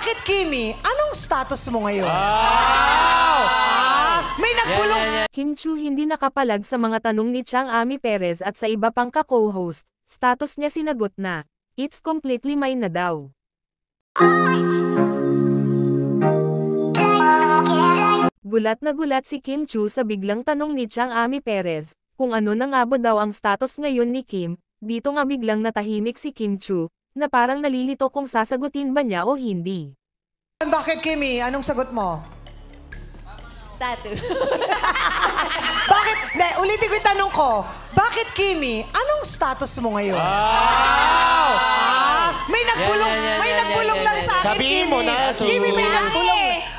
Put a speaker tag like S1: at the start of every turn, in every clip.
S1: Bakit, Kimi? Anong status mo ngayon? May nagpulong...
S2: Kim Chu hindi nakapalag sa mga tanong ni Chang Ami Perez at sa iba pang ka-co-host. Status niya sinagot na, "It's completely mine na daw." Gulat na gulat si Kim Chu sa biglang tanong ni Chang Ami Perez, kung ano na nga ba daw ang status ngayon ni Kim. Dito nga biglang natahimik si Kim Chu, na parang nalilito kung sasagutin ba niya o hindi.
S1: Bakit, Kimi? Anong sagot mo?
S3: Status.
S1: Bakit? Hindi, ulitin ko yung tanong ko. Bakit, Kimi? Anong status mo ngayon? May nagpulong lang sa akin,
S4: Sabihin mo na,
S1: Kimi,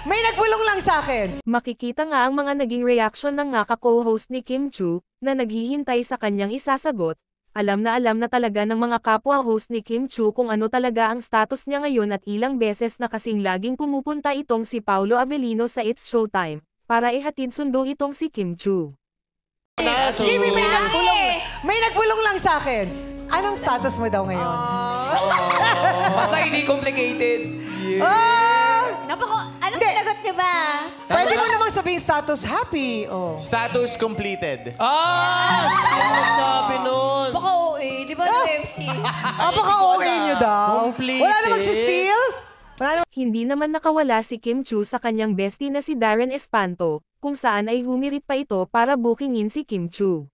S1: may nagpulong lang sa akin.
S2: Makikita nga ang mga naging reaction ng nga ka-co-host ni Kim Chu, na naghihintay sa kanyang isasagot. Alam na talaga ng mga kapwa-host ni Kim Chu kung ano talaga ang status niya ngayon at ilang beses na kasing laging pumupunta itong si Paolo Avellino sa It's Showtime, para ihatid sundo itong si Kim Chu.
S1: Kimi, may nagpulong lang sa akin. Anong status mo daw ngayon?
S4: Basta hindi complicated.
S3: Anong sinagot niyo ba?
S1: Pwede mo namang sabihin status happy. Oh.
S4: Status completed.
S5: Sabi nun.
S3: Baka OA, di ba MC?
S1: Baka okay nyo daw.
S5: Completed.
S1: Wala namang si-steal?
S2: Hindi naman nakawala si Kim Chu sa kanyang bestie na si Darren Espanto, kung saan ay humirit pa ito para bookingin si Kim Chu.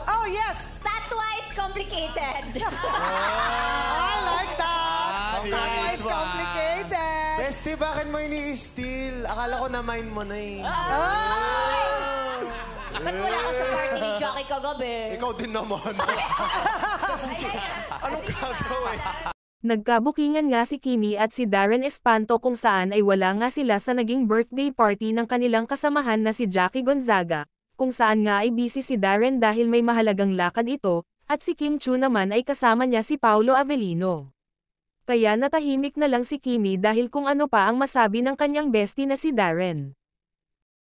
S1: Oh, yes.
S3: Stat-wise complicated.
S1: I like that. It's complicated.
S4: Bestie, bakit mo ini-steal? Akala ko na-mind mo na eh.
S3: Ba't wala ako sa party ni Jackie kagabi?
S4: Ikaw din naman. Anong gagawin?
S2: Nagkabukingan nga si Kimi at si Darren Espanto kung saan ay wala nga sila sa naging birthday party ng kanilang kasamahan na si Jackie Gonzaga, kung saan nga ay busy si Darren dahil may mahalagang lakad ito, at si Kim Chu naman ay kasama niya si Paolo Avellino. Kaya natahimik na lang si Kimi dahil kung ano pa ang masabi ng kanyang bestie na si Darren.